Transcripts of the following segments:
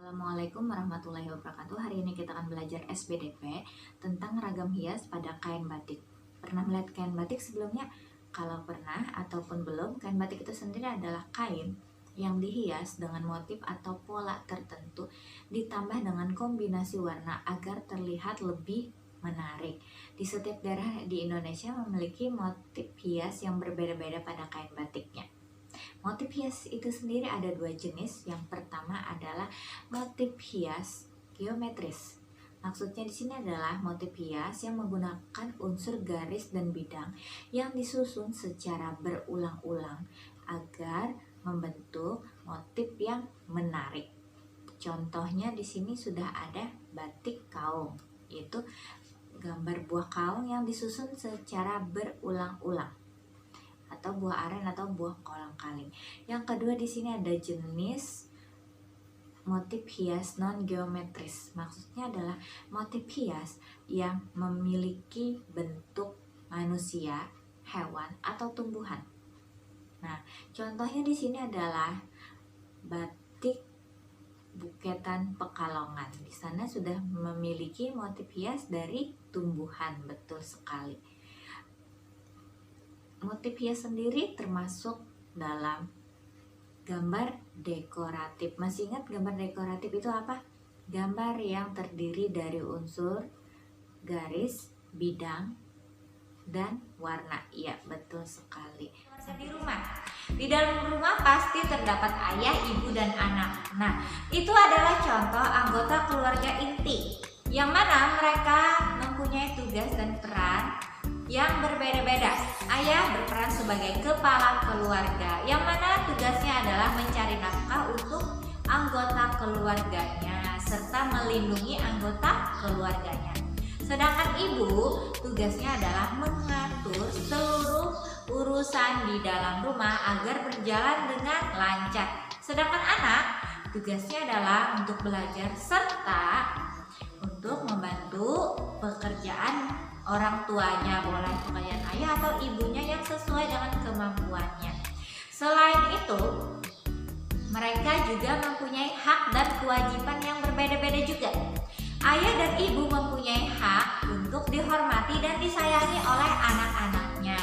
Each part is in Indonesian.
Assalamualaikum warahmatullahi wabarakatuh. Hari ini kita akan belajar SBDP tentang ragam hias pada kain batik. Pernah melihat kain batik sebelumnya? Kalau pernah ataupun belum, kain batik itu sendiri adalah kain yang dihias dengan motif atau pola tertentu ditambah dengan kombinasi warna agar terlihat lebih menarik. Di setiap daerah di Indonesia memiliki motif hias yang berbeda-beda pada kain batiknya. Motif hias itu sendiri ada dua jenis. Yang pertama adalah motif hias geometris. Maksudnya di sini adalah motif hias yang menggunakan unsur garis dan bidang yang disusun secara berulang-ulang agar membentuk motif yang menarik. Contohnya di sini sudah ada batik kaung, yaitu gambar buah kaung yang disusun secara berulang-ulang, atau buah aren atau buah kolang-kaling. Yang kedua di sini ada jenis motif hias non geometris. Maksudnya adalah motif hias yang memiliki bentuk manusia, hewan atau tumbuhan. Nah, contohnya di sini adalah batik Buketan Pekalongan. Di sana sudah memiliki motif hias dari tumbuhan, betul sekali. Motif hias sendiri termasuk dalam gambar dekoratif. Masih ingat gambar dekoratif itu apa? Gambar yang terdiri dari unsur garis, bidang, dan warna. Iya, betul sekali. Di rumah, di dalam rumah pasti terdapat ayah, ibu, dan anak. Nah, itu adalah contoh anggota keluarga inti, yang mana mereka mempunyai tugas dan peran yang berbeda-beda. Ayah berperan sebagai kepala keluarga, yang mana tugasnya adalah mencari nafkah untuk anggota keluarganya serta melindungi anggota keluarganya. Sedangkan ibu tugasnya adalah mengatur seluruh urusan di dalam rumah agar berjalan dengan lancar. Sedangkan anak tugasnya adalah untuk belajar serta untuk membantu pekerjaan orang tuanya, boleh pekerjaan ayah atau ibunya yang sesuai dengan kemampuannya. Selain itu, mereka juga mempunyai hak dan kewajiban yang berbeda-beda juga. Ayah dan ibu mempunyai hak untuk dihormati dan disayangi oleh anak-anaknya,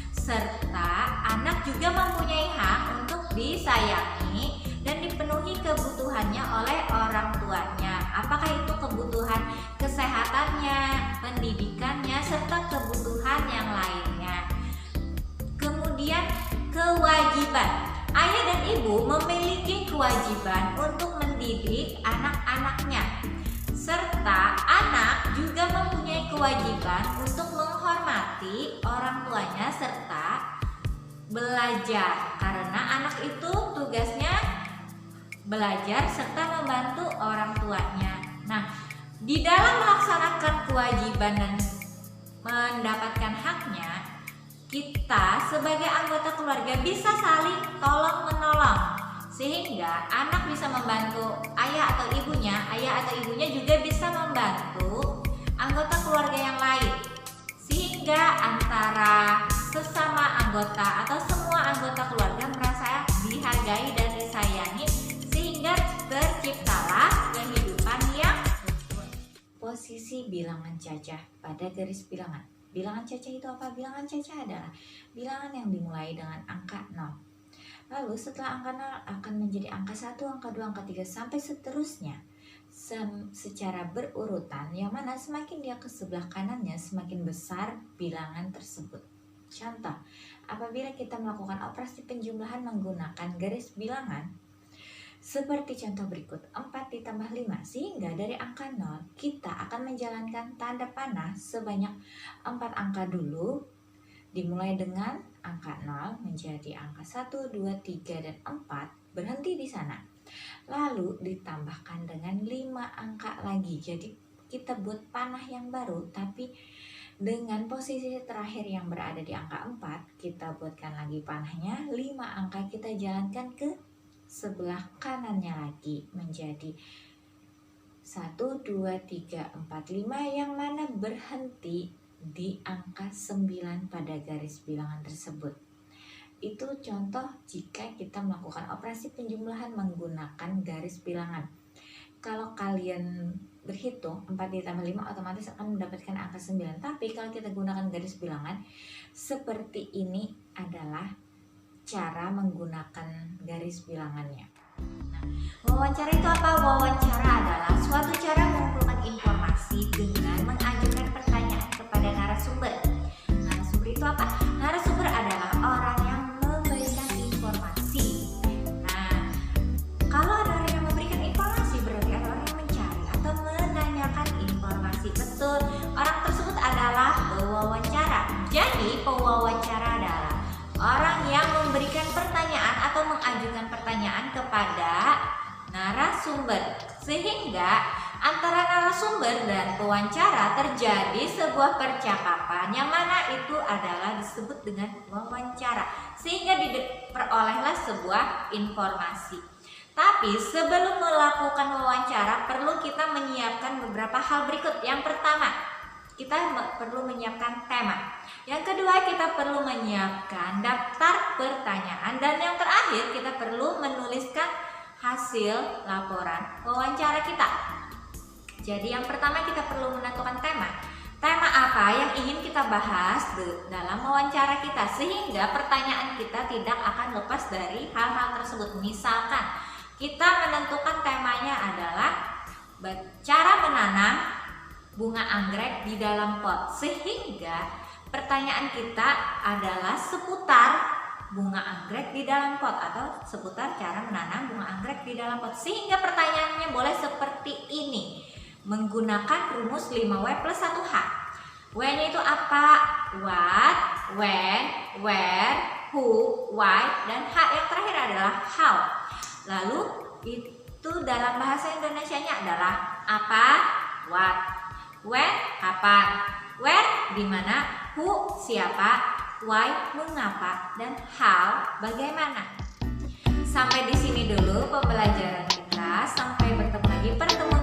serta anak juga mempunyai hak untuk disayangi dan dipenuhi kebutuhannya oleh orang tuanya. Apakah itu kebutuhan kesehatannya, pendidikannya, serta kebutuhan yang lainnya. Kemudian kewajiban. Ayah dan ibu memiliki kewajiban untuk mendidik anak-anaknya, serta anak juga mempunyai kewajiban untuk menghormati orang tuanya serta belajar, karena anak itu tugasnya belajar serta membantu orang tuanya. Nah, di dalam melaksanakan kewajiban dan mendapatkan haknya, kita sebagai anggota keluarga bisa saling tolong-menolong, sehingga anak bisa membantu ayah atau ibunya juga bisa membantu anggota keluarga yang lain, sehingga antara sesama anggota atau semua anggota keluarga merasa dihargai dan disayangi, sehingga terciptalah kehidupan yang posisi bilangan cacah pada garis bilangan. Bilangan cacah itu apa? Bilangan cacah adalah bilangan yang dimulai dengan angka 0. Lalu setelah angka 0 akan menjadi angka 1, angka 2, angka 3 sampai seterusnya secara berurutan, yang mana semakin dia ke sebelah kanannya semakin besar bilangan tersebut. Contoh, apabila kita melakukan operasi penjumlahan menggunakan garis bilangan seperti contoh berikut, 4 ditambah 5, sehingga dari angka 0 kita akan menjalankan tanda panah sebanyak 4 angka dulu, dimulai dengan angka 0 menjadi angka 1, 2, 3, dan 4, berhenti di sana. Lalu ditambahkan dengan 5 angka lagi, jadi kita buat panah yang baru, tapi dengan posisi terakhir yang berada di angka 4, kita buatkan lagi panahnya, 5 angka kita jalankan ke sebelah kanannya lagi menjadi 1, 2, 3, 4, 5, yang mana berhenti di angka 9 pada garis bilangan tersebut. Itu contoh jika kita melakukan operasi penjumlahan menggunakan garis bilangan. Kalau kalian berhitung 4 ditambah 5 otomatis akan mendapatkan angka 9. Tapi kalau kita gunakan garis bilangan seperti ini adalah cara menggunakan garis bilangannya. Nah, wawancara itu apa? Wawancara adalah suatu cara mengumpulkan informasi dengan mengajukan pertanyaan kepada narasumber. Narasumber itu apa? Narasumber adalah orang yang memberikan informasi. Nah, kalau ada orang yang memberikan informasi berarti ada orang yang mencari atau menanyakan informasi. Betul, orang tersebut adalah pewawancara. Jadi pewawancara adalah orang yang memberikan pertanyaan atau mengajukan pertanyaan kepada narasumber, sehingga antara narasumber dan pewawancara terjadi sebuah percakapan yang mana itu adalah disebut dengan wawancara, sehingga diperolehlah sebuah informasi. Tapi sebelum melakukan wawancara perlu kita menyiapkan beberapa hal berikut. Yang pertama, kita perlu menyiapkan tema. Yang kedua, kita perlu menyiapkan daftar pertanyaan. Dan yang terakhir, kita perlu menuliskan hasil laporan wawancara kita. Jadi yang pertama kita perlu menentukan tema. Tema apa yang ingin kita bahas dalam wawancara kita, sehingga pertanyaan kita tidak akan lepas dari hal-hal tersebut. Misalkan kita menentukan temanya adalah cara menanam bunga anggrek di dalam pot, sehingga pertanyaan kita adalah seputar bunga anggrek di dalam pot atau seputar cara menanam bunga anggrek di dalam pot, sehingga pertanyaannya boleh seperti ini menggunakan rumus 5W plus 1H. W-nya itu apa? What, when, where, who, why, dan H yang terakhir adalah how. Lalu itu dalam bahasa Indonesianya adalah apa, what, when, kapan, where, di mana, who, siapa, why, mengapa, dan how, bagaimana. Sampai di sini dulu pembelajaran kita. Sampai bertemu lagi pertemuan